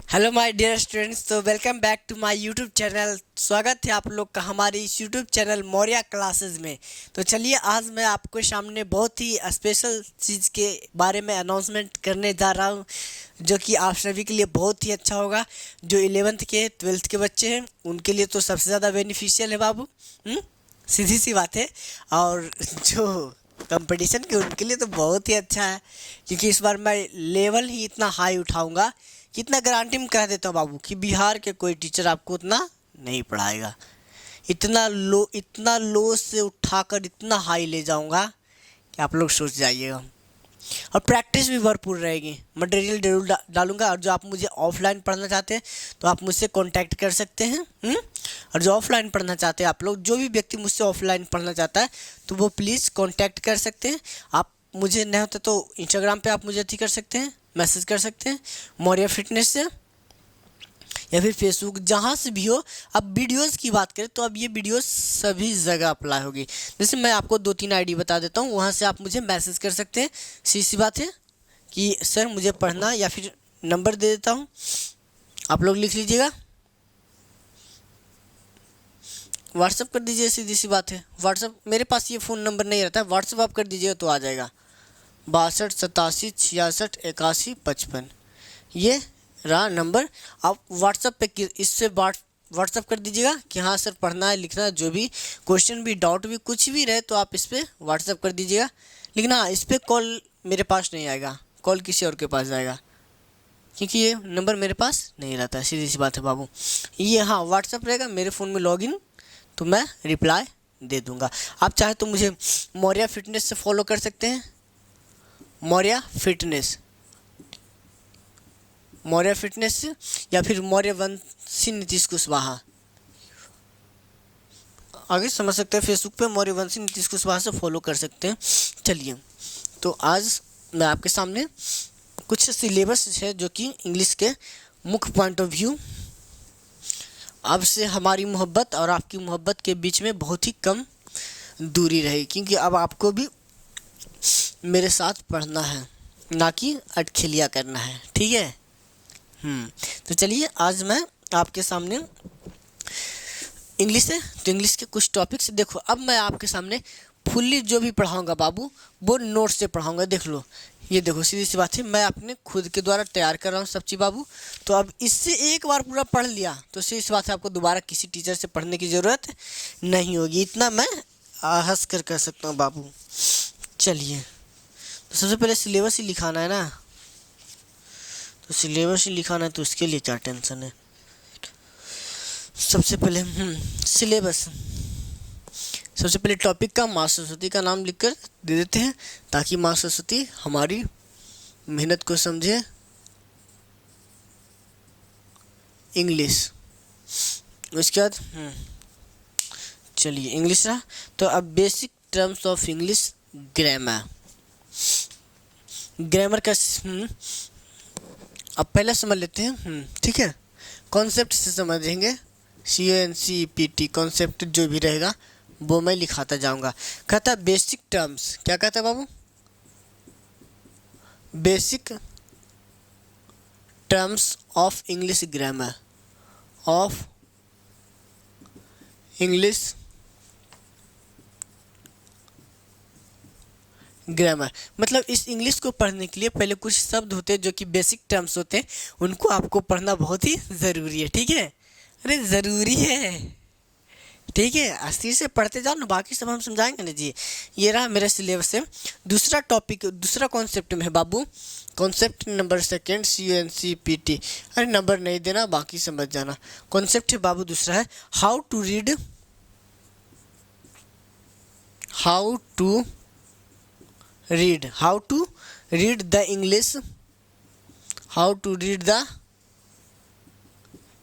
Hello my dear students, तो welcome back to my YouTube channel. स्वागत है आप लोग का हमारे इस यूट्यूब चैनल मौर्या क्लासेस में। तो चलिए, आज मैं आपको सामने बहुत ही स्पेशल चीज़ के बारे में अनाउंसमेंट करने जा रहा हूँ, जो कि आप सभी के लिए बहुत ही अच्छा होगा। जो 11th के 12th के बच्चे हैं उनके लिए तो सबसे ज़्यादा बेनिफिशियल है बाबू। सीधी सी बात है। और जो कंपटीशन के उनके लिए तो बहुत ही अच्छा है, क्योंकि इस बार मैं लेवल ही इतना हाई उठाऊंगा कि इतना गारंटी में कह देता हूँ बाबू कि बिहार के कोई टीचर आपको उतना नहीं पढ़ाएगा। इतना लो से उठाकर इतना हाई ले जाऊंगा कि आप लोग सोच जाइएगा। और प्रैक्टिस भी भरपूर रहेगी। मटेरियल जरूर डालूंगा। और जो आप मुझे ऑफलाइन पढ़ना चाहते हैं तो आप मुझसे कांटेक्ट कर सकते हैं। और जो ऑफलाइन पढ़ना चाहते हैं, आप लोग जो भी व्यक्ति मुझसे ऑफलाइन पढ़ना चाहता है तो वो प्लीज़ कांटेक्ट कर सकते हैं। आप मुझे नहीं होता तो इंस्टाग्राम पे आप मुझे अथी कर सकते हैं, मैसेज कर सकते हैं मौर्या फिटनेस से, या फिर फेसबुक, जहाँ से भी हो। अब वीडियोस की बात करें तो अब ये वीडियोस सभी जगह अप्लाई होगी। जैसे मैं आपको 2-3 आईडी बता देता हूँ, वहाँ से आप मुझे मैसेज कर सकते हैं। सी बात है कि सर मुझे पढ़ना, या फिर नंबर दे देता हूँ, आप लोग लिख लीजिएगा। व्हाट्सअप कर दीजिए, सीधी सी बात है। व्हाट्सअप, मेरे पास ये फ़ोन नंबर नहीं रहता है, व्हाट्सअप आप कर दीजिएगा तो आ जाएगा। 62 87 66 81 55, ये रहा नंबर। आप व्हाट्सअप पे इससे व्हाट्सअप कर दीजिएगा कि हाँ सर पढ़ना है, लिखना है, जो भी क्वेश्चन भी, डाउट भी, कुछ भी रहे तो आप इस पर व्हाट्सअप कर दीजिएगा। लेकिन हाँ, इस पर कॉल मेरे पास नहीं आएगा, कॉल किसी और के पास जाएगा, क्योंकि ये नंबर मेरे पास नहीं रहता है। सीधी सी बात है बाबू। ये हाँ, व्हाट्सअप रहेगा मेरे फ़ोन में लॉगिन, तो मैं रिप्लाई दे दूँगा। आप चाहे तो मुझे मौर्या फिटनेस से फॉलो कर सकते हैं। मौर्या फिटनेस से, या फिर मौर्य वंशी नीतीश कुशवाहा, आगे समझ सकते हैं। फेसबुक पे मौर्य वंशी नीतीश कुशवाहा से फॉलो कर सकते हैं। चलिए, तो आज मैं आपके सामने कुछ सिलेबस है जो कि इंग्लिश के मुख्य पॉइंट ऑफ व्यू, अब से हमारी मोहब्बत और आपकी मोहब्बत के बीच में बहुत ही कम दूरी रहेगी, क्योंकि अब आपको भी मेरे साथ पढ़ना है, ना कि अटखेलिया करना है। ठीक है। तो चलिए, आज मैं आपके सामने इंग्लिश है तो इंग्लिश के कुछ टॉपिक्स देखो। अब मैं आपके सामने फुल्ली जो भी पढ़ाऊंगा बाबू, वो नोट से पढ़ाऊंगा। देख लो, ये देखो, सीधी सी बात है, मैं अपने खुद के द्वारा तैयार कर रहा हूँ सब चीज़ बाबू। तो अब इससे एक बार पूरा पढ़ लिया तो सीधी सी बात है, आपको दोबारा किसी टीचर से पढ़ने की ज़रूरत नहीं होगी। इतना मैं हंस कर सकता हूँ बाबू। चलिए, तो सबसे पहले सिलेबस ही लिखाना है ना, तो सिलेबस ही लिखाना है, तो उसके लिए क्या टेंशन है। सबसे पहले सिलेबस, सबसे पहले टॉपिक का माँ सरस्वती का नाम लिखकर दे देते हैं, ताकि माँ सरस्वती हमारी मेहनत को समझे। इंग्लिश, उसके बाद चलिए इंग्लिश रहा, तो अब basic terms of English grammar. Grammar का अब पहले समझ लेते हैं। ठीक है, कॉन्सेप्ट से समझेंगे। CONCEPT कॉन्सेप्ट जो भी रहेगा वो मैं लिखाता जाऊंगा। कहता है बेसिक टर्म्स, क्या कहता है बाबू? Basic terms of English grammar, of English grammar. मतलब इस इंग्लिश को पढ़ने के लिए पहले कुछ शब्द होते हैं जो कि बेसिक टर्म्स होते हैं, उनको आपको पढ़ना बहुत ही ज़रूरी है। ठीक है, अरे ज़रूरी है। ठीक है, अस्थिर से पढ़ते जाओ ना, बाकी सब हम समझाएंगे ना जी। ये रहा मेरा सिलेबस से। दूसरा टॉपिक, दूसरा कॉन्सेप्ट में है बाबू, कॉन्सेप्ट नंबर सेकेंड CONCEPT। अरे नंबर नहीं देना, बाकी समझ जाना। कॉन्सेप्ट है बाबू दूसरा है how to read the English, how to read the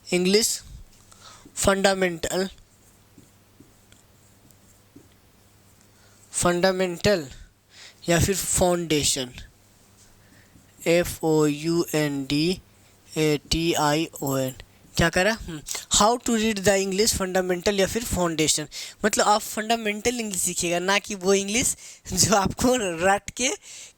English fundamental या फिर फाउंडेशन, FOUNDATION। क्या करा? How to read the English fundamental या फिर फाउंडेशन, मतलब आप फंडामेंटल इंग्लिश सीखिएगा, ना कि वो इंग्लिश जो आपको रट के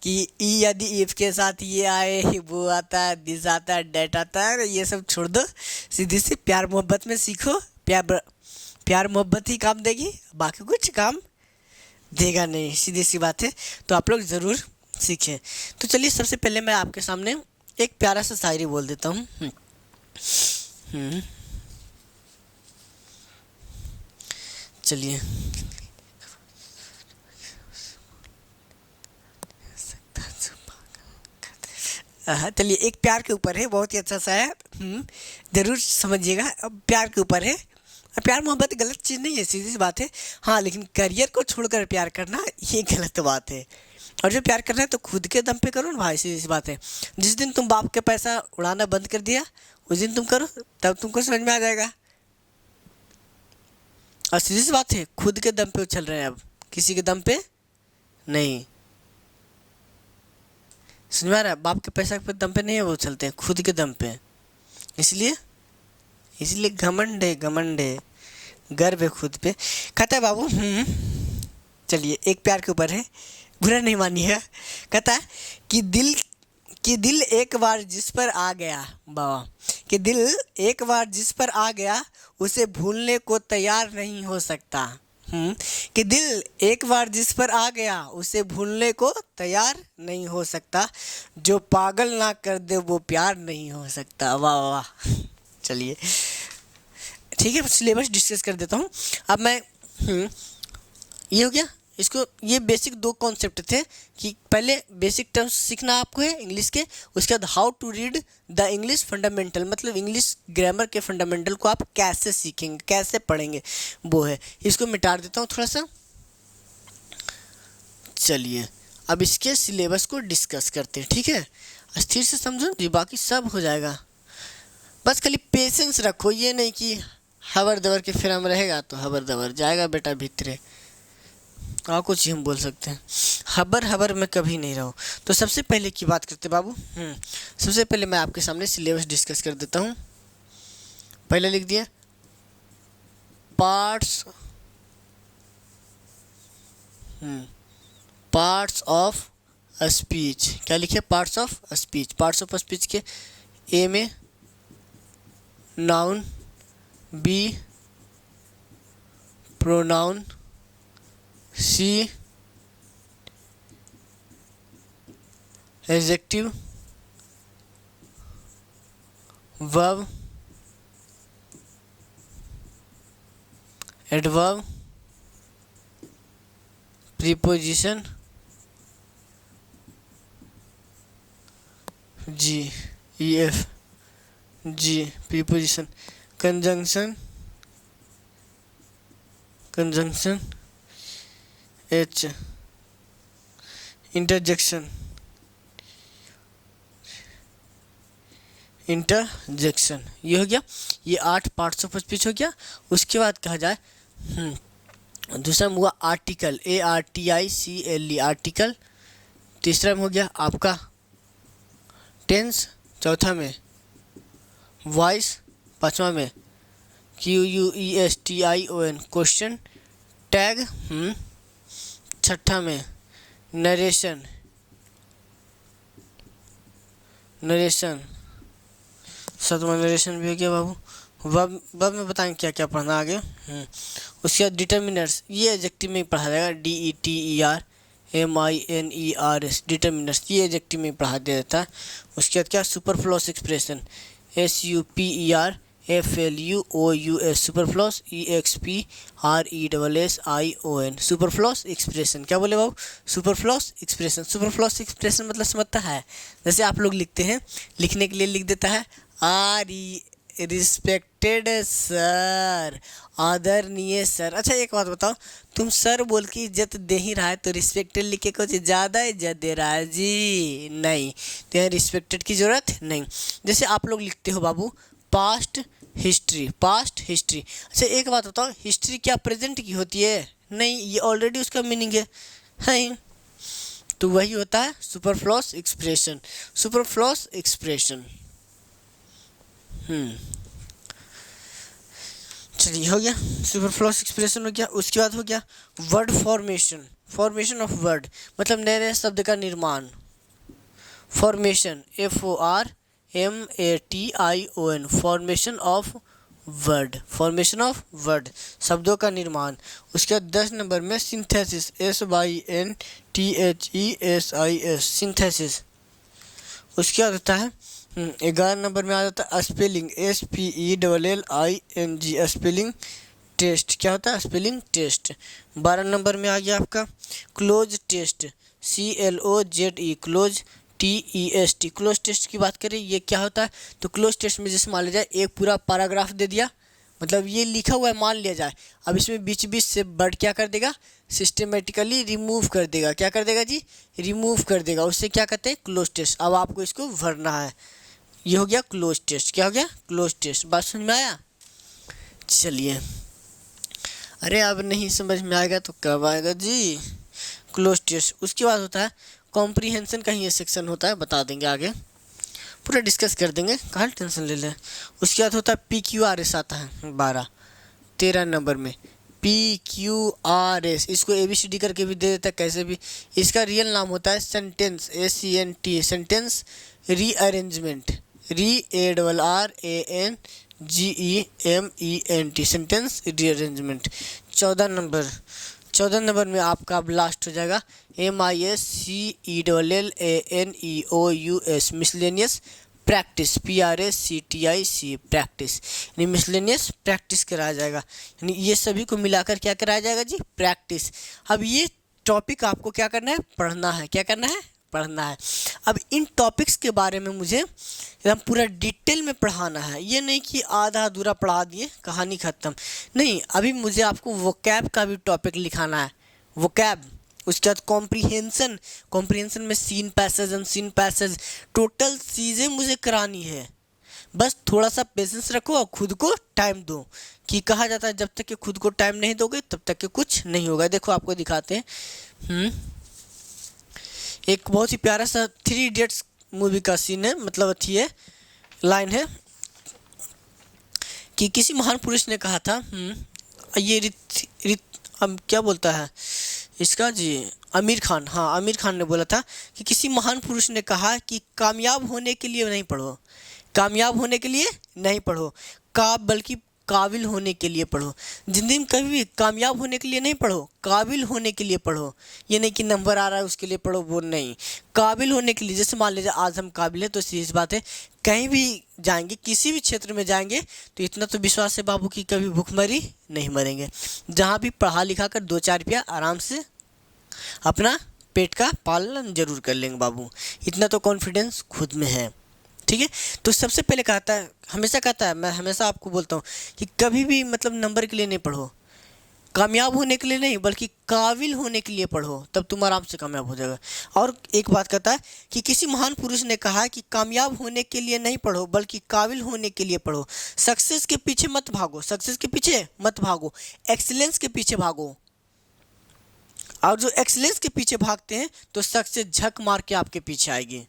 कि यदि इफ के साथ ये आए, वो आता है, दिस आता है, डेट आता है, ये सब छोड़ दो, सीधी सी प्यार मोहब्बत में सीखो। प्यार मोहब्बत ही काम देगी, बाकी कुछ काम देगा नहीं, सीधी सी बात है। तो आप लोग ज़रूर सीखें। तो चलिए सबसे पहले मैं आपके सामने एक प्यारा सा शायरी बोल देता हूँ। चलिए चलिए, एक प्यार के ऊपर है, बहुत ही अच्छा सा है, ज़रूर समझिएगा। अब प्यार के ऊपर है, प्यार मोहब्बत गलत चीज़ नहीं है, सीधी सी बात है। हाँ, लेकिन करियर को छोड़कर प्यार करना ये गलत बात है। और जो प्यार करना है तो खुद के दम पे करो ना भाई, सीधी सी बात है। जिस दिन तुम बाप के पैसा उड़ाना बंद कर दिया, उस दिन तुम करो, तब तुमको समझ में आ जाएगा। और सीधी सी बात है, खुद के दम पे उछल रहे हैं अब, किसी के दम पे नहीं। समझ में आ रहा है? बाप के पैसा पे दम पे नहीं है वो उछलते हैं, खुद के दम पे। इसलिए घमंड है, गर्व है खुद पे। कहता है बाबू, चलिए एक प्यार के ऊपर है, बुरा नहीं मानिए। कहता है कि दिल एक बार जिस पर आ गया, बाबा, कि दिल एक बार जिस पर आ गया उसे भूलने को तैयार नहीं हो सकता। कि दिल एक बार जिस पर आ गया उसे भूलने को तैयार नहीं हो सकता, जो पागल ना कर दे वो प्यार नहीं हो सकता। वाह वाह। चलिए ठीक है, सिलेबस डिस्कस कर देता हूँ अब मैं। ये हो गया, इसको ये बेसिक दो कॉन्सेप्ट थे कि पहले बेसिक टर्म्स सीखना आपको है इंग्लिश के, उसके बाद how to read the English fundamental, मतलब इंग्लिश ग्रामर के फंडामेंटल को आप कैसे सीखेंगे, कैसे पढ़ेंगे, वो है। इसको मिटा देता हूँ थोड़ा सा। चलिए अब इसके सिलेबस को डिस्कस करते हैं, ठीक है। स्थिर से समझो जी, बाकी सब हो जाएगा। बस खाली पेशेंस रखो, ये नहीं कि हबर दबर के फिर हम रहेगा तो हबर दबर जाएगा बेटा भीतरे, और कुछ ही हम बोल सकते हैं। हबर में कभी नहीं रहो। तो सबसे पहले की बात करते बाबू, सबसे पहले मैं आपके सामने सिलेबस डिस्कस कर देता हूँ। पहले लिख दिया पार्ट्स ऑफ स्पीच। क्या लिखे? Parts of speech. Parts of speech के ए में noun, B pronoun, C adjective, verb, adverb, preposition, G E F G preposition, conjunction H, interjection ये हो गया। ये 8 पार्ट्स ऑफ स्पीच हो गया। उसके बाद कहा जाए दूसरा में हुआ आर्टिकल, ARTICLE आर्टिकल। तीसरा में हो गया आपका टेंस, चौथा में वॉइस, पांचवा में QUESTION क्वेश्चन टैग, छठा में नरेशन, सातवां नरेशन भी हो गया बाबू। वर्ब में बताएंगे क्या क्या पढ़ना आगे। उसके बाद डिटर्मिनर्स, ये एडजेक्टिव में पढ़ा जाएगा, DETERMINERS डिटर्मिनर्स, ये एडजेक्टिव में पढ़ा दिया जाता है। उसके बाद क्या? Superfluous expression, SUPERFLUOUS superfluous, EXPRESSION superfluous expression. क्या बोले बाबू? Superfluous expression. सुपरफ्लूस एक्सप्रेशन मतलब समझता है, जैसे आप लोग लिखते हैं, लिखने के लिए लिख देता है रिस्पेक्टेड सर, आदरणीय सर। अच्छा एक बात बताओ, तुम सर बोल के इज्जत दे ही रहा है तो रिस्पेक्टेड लिख के कुछ ज़्यादा इज्जत दे रहा है जी? नहीं, तो यहाँ रिस्पेक्टेड की ज़रूरत नहीं। जैसे आप लोग लिखते हो बाबू पास्ट हिस्ट्री। अच्छा एक बात बताओ, हिस्ट्री क्या प्रेजेंट की होती है? नहीं, ये ऑलरेडी उसका मीनिंग है। तो वही होता है सुपरफ्लूस एक्सप्रेशन। चलिए हो गया, सुपरफ्लूअस एक्सप्रेशन हो गया। उसके बाद हो गया word formation, formation of word मतलब नए नए शब्द का निर्माण। Formation FORMATION, formation of word, formation of word शब्दों का निर्माण। उसके बाद 10 नंबर में सिंथेसिस, SYNTHESIS, सिंथेसिस। उसके बाद होता है 11 नंबर में आ जाता है स्पेलिंग, SPELLING, स्पेलिंग टेस्ट। क्या होता है? Spelling test. 12 नंबर में आ गया आपका cloze test, CLOZE, cloze TEST, cloze test की बात करें ये क्या होता है? तो क्लोज टेस्ट में जैसे मान लिया जाए एक पूरा पैराग्राफ दे दिया, मतलब ये लिखा हुआ है मान लिया जाए, अब इसमें बीच बीच से वर्ड क्या कर देगा? सिस्टमेटिकली रिमूव कर देगा। क्या कर देगा जी? रिमूव कर देगा। उससे क्या कहते हैं? Cloze test. अब आपको इसको भरना है। ये हो गया क्लोज टेस्ट। क्या हो गया? Cloze test. बात समझ में आया? चलिए, अरे अब नहीं समझ में आएगा तो कब आएगा जी? Cloze test. उसके बाद होता है कॉम्प्रीहेंशन का ही ये सेक्शन होता है, बता देंगे आगे, पूरा डिस्कस कर देंगे, कहाँ टेंशन ले लें। उसके बाद होता है PQRS आता है 13 नंबर में PQRS, इसको ABCD करके भी दे देता है कैसे भी। इसका रियल नाम होता है sentence, SENT, sentence rearrangement, RANGEMENT, sentence rearrangement. 14 number में आपका अब लास्ट हो जाएगा MISCELLANEOUS, miscellaneous practice, PRACTIC, practice, यानी मिसलेनियस प्रैक्टिस कराया जाएगा। यानी ये सभी को मिलाकर क्या कराया जाएगा जी? प्रैक्टिस। अब ये टॉपिक आपको क्या करना है? पढ़ना है। क्या करना है? पढ़ना है। अब इन टॉपिक्स के बारे में मुझे एकदम पूरा डिटेल में पढ़ाना है, ये नहीं कि आधा अधूरा पढ़ा दिए कहानी ख़त्म। नहीं, अभी मुझे आपको वोकैब का भी टॉपिक लिखाना है, वोकैब। उसके बाद कॉम्प्रीहेंशन, कॉम्प्रीहेंशन में seen passage, unseen passage, total चीज़ें मुझे करानी है। बस थोड़ा सा पेशेंस रखो और खुद को टाइम दो, कि कहा जाता है जब तक कि खुद को टाइम नहीं दोगे तब तक कि कुछ नहीं होगा। देखो आपको दिखाते हैं, एक बहुत ही प्यारा सा 3 इडियट्स मूवी का सीन है, मतलब अच्छी है, लाइन है कि किसी महान पुरुष ने कहा था, ये क्या बोलता है इसका जी? आमिर खान, हाँ आमिर खान ने बोला था कि किसी महान पुरुष ने कहा कि कामयाब होने के लिए नहीं पढ़ो, कामयाब होने के लिए नहीं पढ़ो, बल्कि काबिल होने के लिए पढ़ो। ज़िंदगी में कभी भी कामयाब होने के लिए नहीं पढ़ो, काबिल होने के लिए पढ़ो। ये नहीं कि नंबर आ रहा है उसके लिए पढ़ो, वो नहीं, काबिल होने के लिए। जैसे मान लीजिए आज हम काबिल हैं तो सीधी बात है, कहीं भी जाएंगे, किसी भी क्षेत्र में जाएंगे तो इतना तो विश्वास है बाबू कि कभी भूखमरी नहीं मरेंगे। जहाँ भी पढ़ा लिखा कर 2-4 रुपया आराम से अपना पेट का पालन जरूर कर लेंगे बाबू, इतना तो कॉन्फिडेंस खुद में है। ठीक है, तो सबसे पहले कहता है, हमेशा कहता है, मैं हमेशा आपको बोलता हूँ कि कभी भी मतलब नंबर के लिए नहीं पढ़ो, कामयाब होने के लिए नहीं बल्कि काबिल होने के लिए पढ़ो, तब तुम आराम से कामयाब हो जाएगा। और एक बात कहता है कि किसी महान पुरुष ने कहा कि कामयाब होने के लिए नहीं पढ़ो बल्कि काबिल होने के लिए पढ़ो। सक्सेस के पीछे मत भागो, सक्सेस के पीछे मत भागो, एक्सीलेंस के पीछे भागो। और जो एक्सीलेंस के पीछे भागते हैं तो सक्सेस झक मार के आपके पीछे आएगी।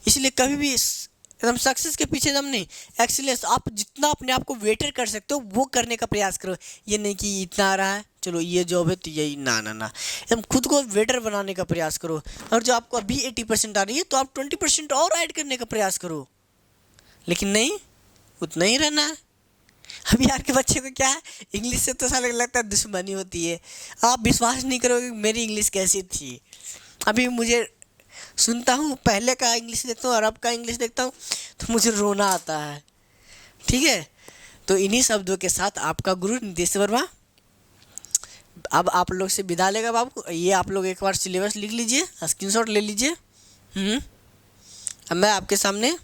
इसलिए कभी भी एकदम सक्सेस के पीछे एकदम नहीं, एक्सीलेंस, आप जितना अपने आप को बेटर कर सकते हो वो करने का प्रयास करो। ये नहीं कि इतना आ रहा है चलो ये जॉब है तो यही, ना ना ना, एकदम खुद को बेटर बनाने का प्रयास करो। और जो आपको अभी 80% आ रही है तो आप 20% और ऐड करने का प्रयास करो, लेकिन नहीं उतना ही रहना है। अभी यार के बच्चे को क्या है, इंग्लिश से तो साला लगता है दुश्मनी होती है। आप विश्वास नहीं करोगे मेरी इंग्लिश कैसी थी। अभी मुझे सुनता हूँ, पहले का इंग्लिश देखता हूँ और अब का इंग्लिश देखता हूँ तो मुझे रोना आता है। ठीक है, तो इन्हीं शब्दों के साथ आपका गुरु नितेश वर्मा अब आप लोग से विदा लेगा बाबू। ये आप लोग एक बार सिलेबस लिख लीजिए, स्क्रीनशॉट ले लीजिए। अब मैं आपके सामने,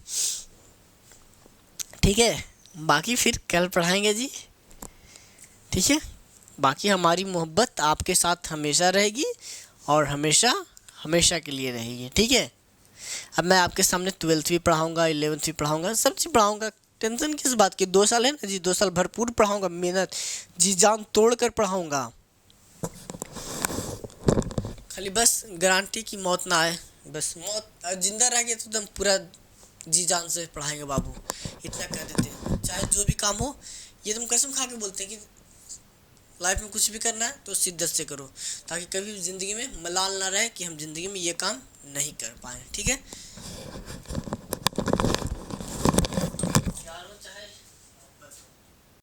ठीक है, बाकी फिर कल पढ़ाएंगे जी। ठीक है, बाकी हमारी मोहब्बत आपके साथ हमेशा रहेगी और हमेशा हमेशा के लिए रहेगी। ठीक है, अब मैं आपके सामने 12th भी पढ़ाऊँगा, 11th भी पढ़ाऊँगा, सब चीज़ पढ़ाऊँगा। टेंशन किस बात की, 2 साल है ना जी, 2 साल भरपूर पढ़ाऊँगा, मेहनत जी जान तोड़ कर पढ़ाऊँगा। खाली बस गारंटी की मौत ना आए, बस मौत जिंदा रह गया तो एकदम पूरा जी जान से पढ़ाएंगे बाबू, इतना कह देते हैं। चाहे जो भी काम हो, ये तुम कसम खा के बोलते हैं कि लाइफ में कुछ भी करना है तो शिद्दत से करो, ताकि कभी भी ज़िंदगी में मलाल ना रहे कि हम ज़िंदगी में ये काम नहीं कर पाए। ठीक है।